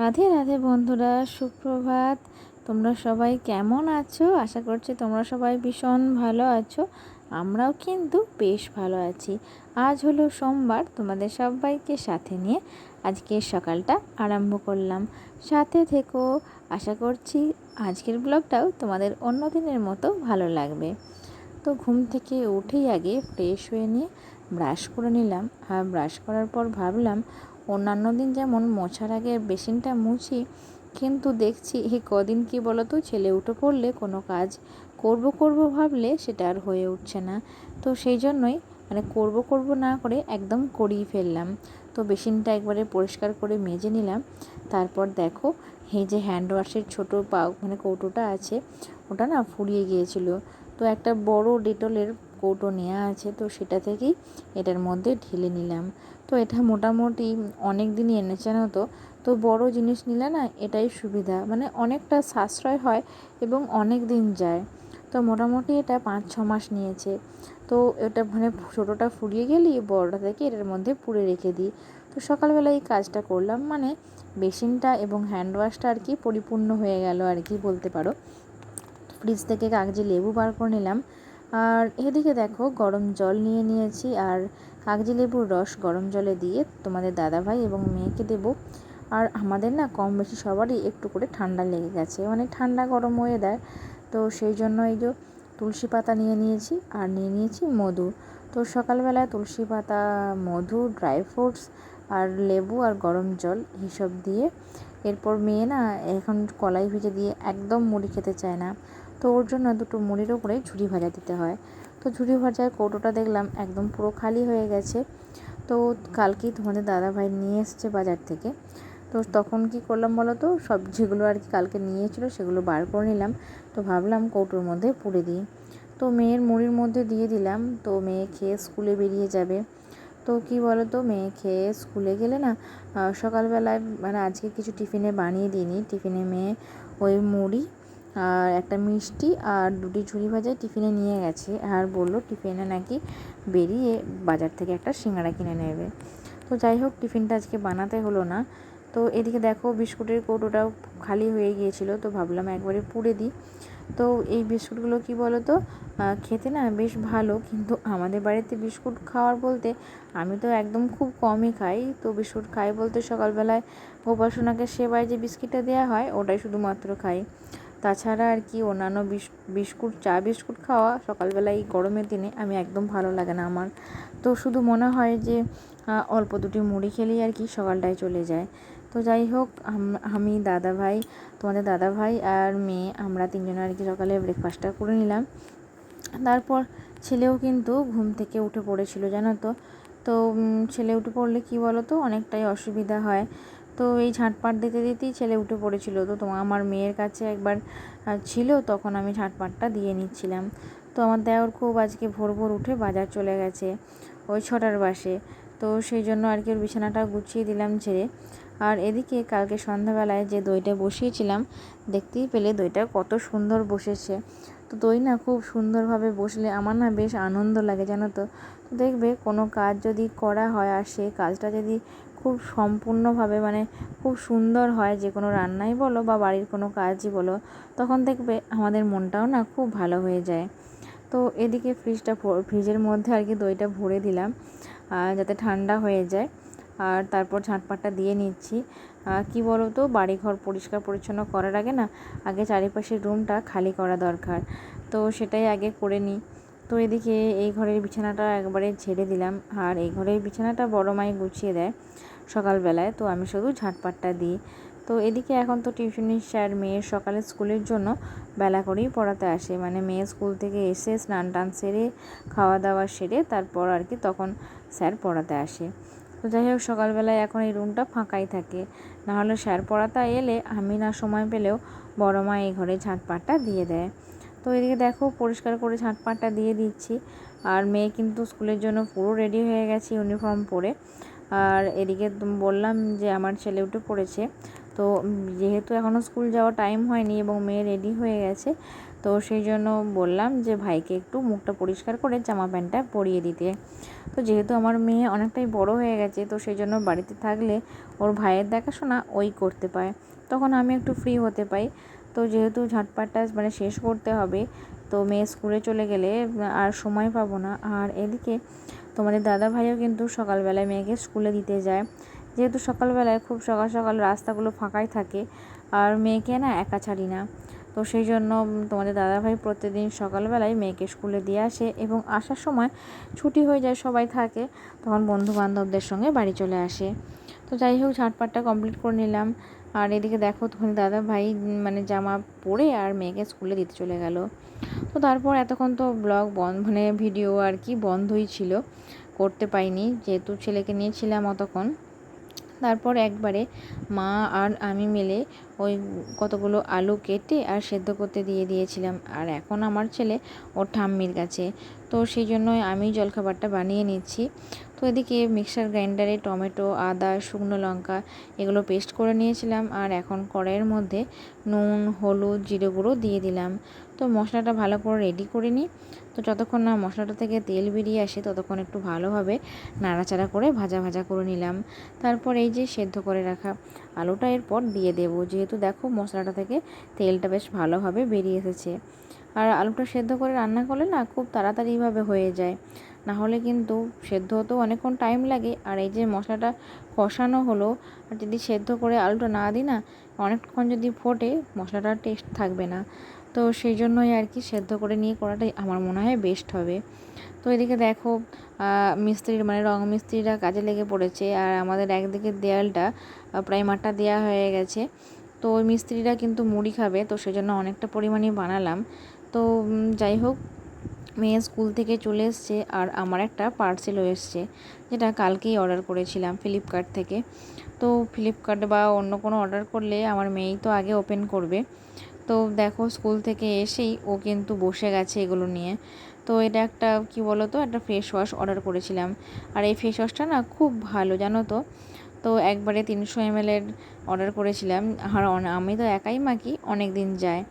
রাধে রাধে বন্ধুরা, সুপ্রভাত। তোমরা সবাই কেমন আছো? আশা করছি তোমরা সবাই ভীষণ ভালো আছো। আমরাও কিন্তু বেশ ভালো আছি। আজ হলো সোমবার, তোমাদের সবাইকে সাথে নিয়ে আজকের সকালটা আরম্ভ করলাম। সাথে থেকো। আশা করছি আজকের ব্লগটাও তোমাদের অন্য দিনের মতো ভালো লাগবে। তো ঘুম থেকে উঠেই আগে ফ্রেশ হয়ে নিয়ে ব্রাশ করে নিলাম। আর ব্রাশ করার পর ভাবলাম অন্যান্য দিন যেমন মোছার আগে বেসিনটা মুছি, কিন্তু দেখছি এই কদিন কি বলতো, ছেলে উঠে পড়লে কোনো কাজ করব ভাবলে সেটা আর হয়ে উঠছে না। তো সেই জন্যই করব না করে একদম করিয়ে ফেললাম। তো বেসিনটা একবারে পরিষ্কার করে মেজে নিলাম। তারপর দেখো, এই যে হ্যান্ড ওয়াশের ছোটো কৌটোটা আছে, ওটা না ফুরিয়ে গিয়েছিল। তো একটা বড় ডেটলের কৌটো নেওয়া আছে, তো সেটা থেকেই এটার মধ্যে ঢেলে নিলাম। তো এটা মোটামুটি অনেক দিনই এনেছে জানো তো। তো বড় জিনিস নিলে না এটাই সুবিধা, অনেকটা সাশ্রয় হয় এবং অনেক দিন যায়। তো মোটামুটি এটা 5-6 মাস নিয়েছে। তো এটা ছোটোটা ফুরিয়ে গেলেই বড়টা থেকে এটার মধ্যে পুড়ে রেখে দিই। তো সকালবেলা এই কাজটা করলাম, বেসিনটা এবং হ্যান্ড ওয়াশটা আর কি পরিপূর্ণ হয়ে গেল আর কি বলতে পারো। ফ্রিজ থেকে কাগজি লেবু বার করে নিলাম। আর এদিকে দেখো গরম জল নিয়ে নিয়েছি, আর কাগজি লেবুর রস গরম জলে দিয়ে তোমাদের দাদাভাই এবং মেয়েকে দেবো। আর আমাদের না কম বেশি সবারই একটু করে ঠান্ডা লেগে গেছে, ঠান্ডা গরম ওয়েদার। তো সেই জন্য এই যে তুলসী পাতা নিয়ে নিয়েছি আর নিয়ে নিয়েছি মধু। তো সকালবেলায় তুলসী পাতা, মধু, ড্রাই ফ্রুটস আর লেবু আর গরম জল এইসব দিয়ে, এরপর মেয়ে না এখন কলাই ভেজে দিয়ে একদম মুড়ি খেতে চায় না। তো ওর জন্য দুটো মুড়ির ওপরে ঝুরি ভাজা দিতে হয়। তো ঝুরি ভাজার কৌটোটা দেখলাম একদম পুরো খালি হয়ে গেছে। তো কালকেই তোমাদের দাদাভাই নিয়ে এসছে বাজার থেকে। তো তখন কি করলাম বলো তো, সবজিগুলো আর কি কালকে নিয়েছিল সেগুলো বার করে নিলাম। তো ভাবলাম কৌটোর মধ্যে পুড়ে দিই। তো মেয়ের মুড়ির মধ্যে দিয়ে দিলাম। তো মেয়ে খেয়ে স্কুলে বেরিয়ে যাবে। তো কি বলো তো, মেয়ে খেয়ে স্কুলে গেলে না সকালবেলায় আজকে কিছু টিফিনে বানিয়ে দিইনি। টিফিনে মেয়ে ওই মুড়ি আর একটা মিষ্টি আর দুটি ঝুড়ি ভাজা টিফিনে নিয়ে গেছে, আর বললো টিফিনে নাকি বেরিয়ে বাজার থেকে একটা সিঙ্গাড়া কিনে নেবে। তো যাই হোক, টিফিনটা আজকে বানাতে হলো না। তো এদিকে দেখো বিস্কুটের কৌটোটাও খালি হয়ে গিয়েছিলো, তো ভাবলাম একবারে পুড়ে দিই। তো এই বিস্কুটগুলো কি বলো তো, খেতে না বেশ ভালো, কিন্তু আমাদের বাড়িতে বিস্কুট খাওয়ার বলতে আমি তো একদম খুব কমই খাই। তো বিস্কুট খাই বলতে সকালবেলায় উপাসনাকে সেবায় যে বিস্কিটটা দেওয়া হয় ওটাই শুধুমাত্র খাই। তাছাড়া আর কি অন্যান্য বিস্কুট, চা বিস্কুট খাওয়া সকালবেলায় এই গরমের দিনে আমি একদম ভালো লাগে না আমার। তো শুধু মনে হয় যে অল্প দুটি মুড়ি খেলেই আর কি সকালটায় চলে যায়। তো যাই হোক, আমি দাদাভাই, তোমাদের দাদাভাই আর মেয়ে, আমরা তিনজনে আর কি সকালে ব্রেকফাস্টটা করে নিলাম। তারপর ছেলেও কিন্তু ঘুম থেকে উঠে পড়েছিল জানো তো। তো ছেলে উঠে পড়লে কি বলো তো, অনেকটাই অসুবিধা হয়। তো এই ঝাঁটপাট দিতে দিতেই ছেলে উঠে পড়েছিল। তো আমার মেয়ের কাছে একবার ছিল, তখন আমি ঝাঁটপাটটা দিয়ে নিচ্ছিলাম। তো আমার দেওর খুব আজকে ভোর ভোর উঠে বাজার চলে গেছে ওই 6টার বাসে। তো সেই জন্য আর কি ওর বিছানাটা গুছিয়ে দিলাম ছেড়ে। আর এদিকে কালকে সন্ধ্যাবেলায় যে দইটা বসিয়েছিলাম, দেখতেই পেলে দইটা কত সুন্দর বসেছে। তো দই না খুব সুন্দরভাবে বসলে আমার না বেশ আনন্দ লাগে জানো তো। তো দেখবে কোনো কাজ যদি করা হয় আর সেই কাজটা যদি খুব সম্পূর্ণভাবে খুব সুন্দর হয়, যে কোনো রান্নাই বলো বা বাড়ির কোনো কাজই বলো, তখন দেখবে আমাদের মনটাও না খুব ভালো হয়ে যায়। তো এদিকে ফ্রিজের মধ্যে আর কি দইটা ভরে দিলাম যাতে ঠান্ডা হয়ে যায়। আর তারপর ঝাঁটপাটটা দিয়ে নিচ্ছি। কি বলো তো, বাড়িঘর পরিষ্কার পরিচ্ছন্ন করার আগে না আগে চারিপাশের রুমটা খালি করা দরকার। তো সেটাই আগে করে নিই। তো এদিকে এই ঘরের বিছানাটা একবারে ঝেড়ে দিলাম, আর এই ঘরের বিছানাটা বড় মাই গুছিয়ে দেয় সকালবেলায়, তো আমি শুধু ঝাঁটপাটটা দিই। তো এদিকে এখন তো টিউশনির স্যার মেয়ের সকালে স্কুলের জন্য বেলা করেই পড়াতে আসে, মেয়ে স্কুল থেকে এসে স্নান টান সেরে খাওয়া দাওয়া সেরে তারপর আর কি তখন স্যার পড়াতে আসে। তো যাই হোক, সকালবেলায় এখন এই রুমটা ফাঁকাই থাকে, নাহলে স্যার পড়াতে এলে আমি না সময় পেলেও বড় মা এই ঘরে ঝাঁটপাটটা দিয়ে দেয়। তো এদিকে দেখো পরিষ্কার করে ঝাঁটপাটটা দিয়ে দিচ্ছি। আর মেয়ে কিন্তু স্কুলের জন্য পুরো রেডি হয়ে গেছে ইউনিফর্ম পরে। আর এদিকে বললাম যে আমার ছেলে উঠে পড়েছে। তো যেহেতু এখনও স্কুল যাওয়ার টাইম হয়নি এবং মেয়ে রেডি হয়ে গেছে, তো সেই জন্য বললাম যে ভাইকে একটু মুখটা পরিষ্কার করে জামা প্যান্টটা পরিয়ে দিতে। তো যেহেতু আমার মেয়ে অনেকটাই বড় হয়ে গেছে, তো সেই জন্য বাড়িতে থাকলে ওর ভাইয়ের দেখাশোনা ওই করতে পায়, তখন আমি একটু ফ্রি হতে পাই। তো যেহেতু ঝটপটটা মানে শেষ করতে হবে, তো মেয়ে স্কুলে চলে গেলে আর সময় পাবো না। আর এদিকে তোমাদের দাদা ভাইও কিন্তু সকালবেলায় মেয়েকে স্কুলে দিতে যায়, যেহেতু সকালবেলায় খুব সকাল সকাল রাস্তাগুলো ফাঁকাই থাকে, আর মেয়েকে না একা ছাড়ি না। তো সেই জন্য তোমাদের দাদাভাই প্রতিদিন সকালবেলায় মেয়েকে স্কুলে দিয়ে আসে, এবং আসার সময় ছুটি হয়ে যায়, সবাই থাকে, তখন বন্ধু বান্ধবদের সঙ্গে বাড়ি চলে আসে। তো যাই হোক, ঝাটপাটটা কমপ্লিট করে নিলাম। আর এদিকে দেখো তোমাদের দাদাভাই মানে জামা পরে আর মেয়েকে স্কুলে দিতে চলে গেল। তো তারপর এতক্ষণ তো ব্লগ বন্ধ, মানে ভিডিও আর কি বন্ধই ছিল, করতে পাইনি যেহেতু ছেলেকে নিয়েছিলাম অতক্ষণ। তারপর একবারে মা আর আমি মিলে ওই কতগুলো আলু কেটে আর সেদ্ধ করতে দিয়ে দিয়েছিলাম। আর এখন আমার ছেলে ওর ঠাম্মির কাছে, তো সেই জন্যই আমি জলখাবারটা বানিয়ে নিচ্ছি। তো এদিকে মিক্সার গ্রাইন্ডারে টমেটো, আদা, শুকনো লঙ্কা এগুলো পেস্ট করে নিয়েছিলাম, আর এখন কড়াইয়ের মধ্যে নুন, হলুদ, জিরে গুঁড়ো দিয়ে দিলাম। তো মশলাটা ভালো করে রেডি করে নিই। তো যতক্ষণ না মশলাটা থেকে তেল বেরিয়ে আসে ততক্ষণ একটু ভালোভাবে নাড়াচাড়া করে ভাজা ভাজা করে নিলাম। তারপর এই যে সেদ্ধ করে রাখা আলুটা এরপর দিয়ে দেবো, যেহেতু দেখো মশলাটা থেকে তেলটা বেশ ভালোভাবে বেরিয়ে এসেছে। আর আলুটা সেদ্ধ করে রান্না করলে না খুব তাড়াতাড়িভাবে হয়ে যায়, না হলে কিন্তু সেদ্ধ হতেও অনেকক্ষণ টাইম লাগে। আর এই যে মশলাটা কষানো হলো, আর যদি সেদ্ধ করে আলুটা না দিই না, অনেকক্ষণ যদি ফোটে মশলাটার টেস্ট থাকবে না। তো সেই জন্যই আর কি সেদ্ধ করে নিয়ে করাটাই আমার মনে হয় বেস্ট হবে। তো এদিকে দেখো মিস্ত্রির মানে রং মিস্ত্রিরা কাজে লেগে পড়েছে, আর আমাদের একদিকে দেয়ালটা প্রাইমারটা দেওয়া হয়ে গেছে। তো ওই মিস্ত্রিরা কিন্তু মুড়ি খাবে, তো সেজন্য অনেকটা পরিমাণে বানালাম। তো যাই হোক, মেয়ে স্কুল থেকে চলে এসছে, আর আমার একটা পার্সেলও এসছে, যেটা কালকেই অর্ডার করেছিলাম ফ্লিপকার্ট থেকে। তো ফ্লিপকার্ট বা অন্য কোনো অর্ডার করলে আমার মেয়েই তো আগে ওপেন করবে। তো দেখো স্কুল থেকে এসেই ও কিন্তু বসে গেছে এগুলো নিয়ে। তো এটা একটা কি বলো তো, একটা ফেস ওয়াশ অর্ডার করেছিলাম, আর এই ফেস ওয়াশটা না খুব ভালো জানো তো। তো একবারে 300 ml অর্ডার করেছিলাম, আর আমি তো একাই মাখি, অনেক দিন যায়।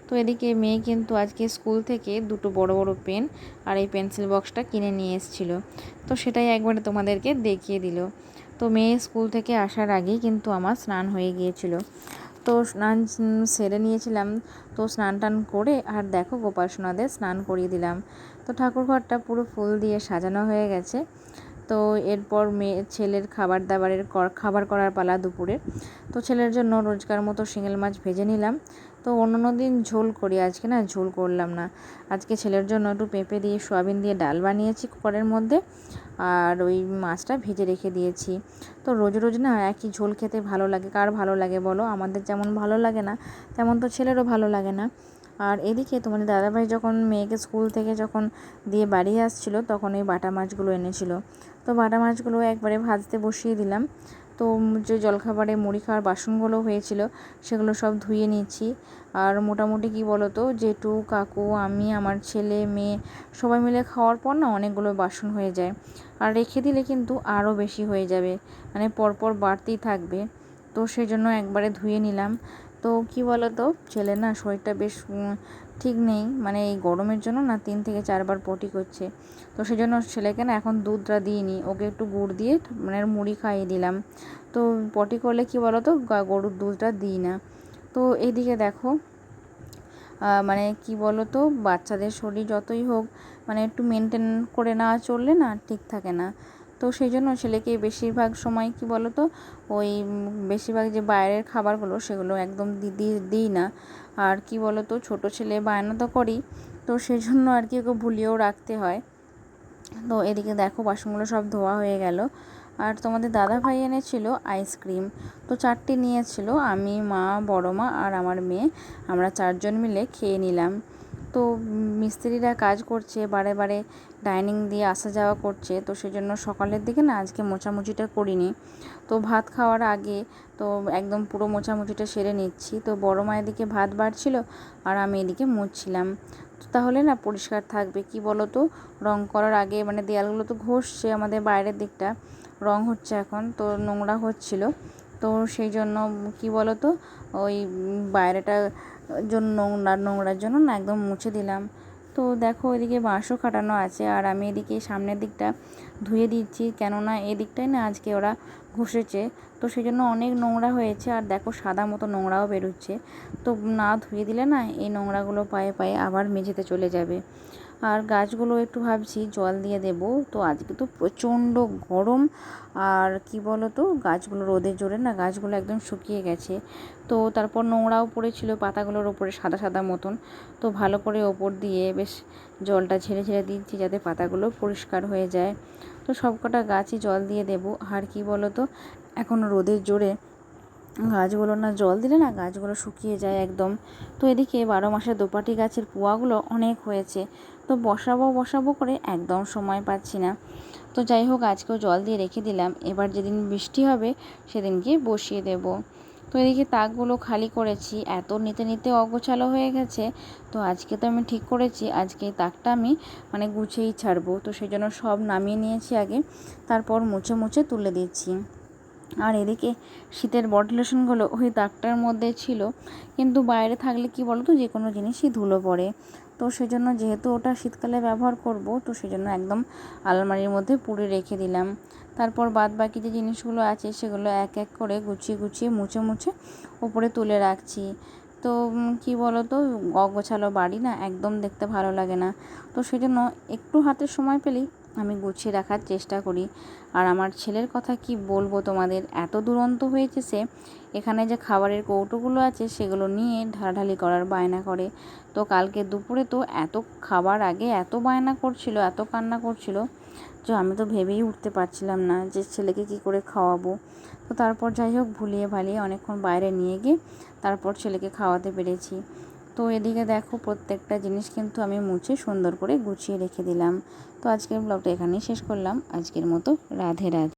তো এদিকে মেয়ে কিন্তু আজকে স্কুল থেকে দুটো বড় বড় পেন আর এই পেন্সিল বক্সটা কিনে নিয়ে এসেছিলো, তো সেটাই একবারে তোমাদেরকে দেখিয়ে দিল। তো মেয়ে স্কুল থেকে আসার আগেই কিন্তু আমার স্নান হয়ে গিয়েছিল। তো স্নান সেরে নিয়েছিলাম, তো স্নান টান করে আর দেখো গোপাল সোনাদের স্নান করিয়ে দিলাম। তো ঠাকুরঘরটা পুরো ফুল দিয়ে সাজানো হয়ে গেছে। তো এরপর ছেলের খাবার করার পালা দুপুরে। তো ছেলের জন্য রোজকার মতো শিঙেল মাছ ভেজে নিলাম। তো অন্য দিন ঝোল করি, আজকে না ঝোল করলাম না। আজকে ছেলের জন্য একটু পেঁপে দিয়ে সয়াবিন দিয়ে ডাল বানিয়েছি কুকারের মধ্যে, আর ওই মাছটা ভেজে রেখে দিয়েছি। তো রোজ রোজ না একই ঝোল খেতে ভালো লাগে, কার ভালো লাগে বলো? আমাদের যেমন ভালো লাগে না, তেমন তো ছেলেরও ভালো লাগে না। আর এদিকে তোমাদের দাদাভাই যখন মেয়েকে স্কুল থেকে যখন দিয়ে বাড়ি আসছিল, তখন এই বাটা মাছগুলো এনেছিল। তো বাটা মাছগুলো একবারে ভাজতে বসিয়ে দিলাম। তো যে জলখাবারে মুড়ি খাওয়ার বাসনগুলো হয়েছিল সেগুলো সব ধুয়ে নিচ্ছি। আর মোটামুটি কি বলো তো, জেঠু, কাকু, আমি, আমার ছেলে, মেয়ে সবাই মিলে খাওয়ার পর না অনেকগুলো বাসন হয়ে যায়, আর রেখে দিলে কিন্তু আরও বেশি হয়ে যাবে, মানে পরপর বাড়তেই থাকবে। তো সেই জন্য একবারে ধুয়ে নিলাম। তো কি বলো তো, ছেলে না শরীরটা বেশ ঠিক নেই, মানে এই গরমের জন্য না 3 থেকে 4 বার পটি করছে। তো সেই জন্য ছেলেকে না এখন দুধটা দিইনি, ওকে একটু গুড় দিয়ে মানে মুড়ি খাইয়ে দিলাম। তো পটি করলে কি বলো তো, গরুর দুধটা দিই না। তো এইদিকে দেখো মানে কি বলো তো, বাচ্চাদের শরীর যতই হোক মানে একটু মেনটেন করে না চললে না ঠিক থাকে না। তো সেই জন্য ছেলেকে বেশিরভাগ সময় কি বলো তো, ওই বেশিরভাগ যে বাইরের খাবারগুলো সেগুলো একদম দিই না। আর কি বলো তো, ছোটো ছেলে বায়না তো করেই, তো সেই জন্য আর কি ওকে ভুলিয়েও রাখতে হয়। তো এদিকে দেখো বাসনগুলো সব ধোয়া হয়ে গেল। আর তোমাদের দাদা ভাই এনেছিল আইসক্রিম, তো 4টি নিয়েছিল, আমি, মা, বড় মা আর আমার মেয়ে, আমরা 4জন মিলে খেয়ে নিলাম। তো মিস্ত্রিরা কাজ করছে, বারে বারে ডাইনিং দিয়ে আসা যাওয়া করছে, তো সেজন্য সকালের দিকে না আজকে মোছামুছিটা করিনি। তো ভাত খাওয়ার আগে তো একদম পুরো মোছামুছিটা সেরে নিচ্ছি। তো বড় মায়ের দিকে ভাত বাড়ছিল, আর আমি এদিকে মুছছিলাম। তো তাহলে না পরিষ্কার থাকবে, কি বলো তো, রং করার আগে মানে দেয়ালগুলো তো ঘষছে, আমাদের বাইরের দিকটা রং হচ্ছে এখন, তো নোংরা হচ্ছিল। তো সেই জন্য কি বলো তো, ওই বাইরেটা জন্য নোংরার জন্য না একদম মুছে দিলাম। তো দেখো এদিকে বাঁশও কাটানো আছে, আর আমি এদিকে সামনের দিকটা ধুয়ে দিচ্ছি, কেননা এদিকটাই না আজকে ওরা ঘষেছে, তো সেই জন্য অনেক নোংরা হয়েছে। আর দেখো সাদা মতো নোংরাও বেরোচ্ছে, তো না ধুয়ে দিলে না এই নোংরাগুলো পায়ে পায়ে আবার মেঝেতে চলে যাবে। আর গাছগুলো একটু ভাবছি জল দিয়ে দেব। তো আজকে তো প্রচণ্ড গরম, আর কি বলো তো গাছগুলো রোদের জোরে না গাছগুলো একদম শুকিয়ে গেছে। তো তারপর নোংরাও পড়েছিল পাতাগুলোর ওপরে সাদা সাদা মতন, তো ভালো করে ওপর দিয়ে বেশ জলটা ঝেড়ে ঝেড়ে দিচ্ছি যাতে পাতাগুলো পরিষ্কার হয়ে যায়। তো সবকটা গাছই জল দিয়ে দেব। আর কি বলো তো এখন রোদের জোরে গাছগুলো না জল দিলে না গাছগুলো শুকিয়ে যায় একদম। তো এদিকে 12 মাসের দোপাটি গাছের পোয়াগুলো অনেক হয়েছে, তো বসাবো করে একদম সময় পাচ্ছি না। তো যাই হোক আজকেও জল দিয়ে রেখে দিলাম, এবার যেদিন বৃষ্টি হবে সেদিনকে বসিয়ে দেব। তো এদিকে তাকগুলো খালি করেছি, এত নিতে নিতে অগোছালো হয়ে গেছে। তো আজকে তো আমি ঠিক করেছি আজকে এই তাকটা আমি গুছিয়েই ছাড়বো, তো সেই জন্য সব নামিয়ে নিয়েছি আগে, তারপর মুছে মুছে তুলে দিচ্ছি। আর এদিকে শীতের বডি লোশনগুলো ওই তাকটার মধ্যে ছিল, কিন্তু বাইরে থাকলে কি বলো তো যে কোনো জিনিসই ধুলো পড়ে, তো সেজন্য যেহেতু ওটা শীতকালে ব্যবহার করব, তো সেজন্য একদম আলমারির মধ্যে পুড়ে রেখে দিলাম। তারপর বাদ বাকি যে জিনিসগুলো আছে সেগুলো এক এক করে গুছিয়ে গুছিয়ে মুছে মুছে উপরে তুলে রাখছি। তো কি বলো তো অগোছালো বাড়ি না একদম দেখতে ভালো লাগে না, তো সেজন্য একটু হাতে সময় পেলেই আমি গুছিয়ে রাখার চেষ্টা করি। আর আমার ছেলের কথা কি বলবো তোমাদের, এত দুরন্ত হয়েছে সে, এখানে যে খাবারের কৌটোগুলো আছে সেগুলো নিয়ে ঢালাঢালি করার বায়না করে। তো কালকে দুপুরে তো এত খাবার আগে এত বায়না করছিল, এত কান্না করছিল, যে আমি তো ভেবেই উঠতে পারছিলাম না যে ছেলেকে কি করে খাওয়াবো। তো তারপর যাই হোক ভুলিয়ে ভালিয়ে অনেকক্ষণ বাইরে নিয়ে গিয়ে তারপর ছেলেকে খাওয়াতে পেরেছি। তো এদিকে দেখো প্রত্যেকটা জিনিস কিন্তু আমি মুছে সুন্দর করে গুছিয়ে রেখে দিলাম। তো আজকের ব্লগটা এখানেই শেষ করলাম, আজকের মতো রাধে রাধে।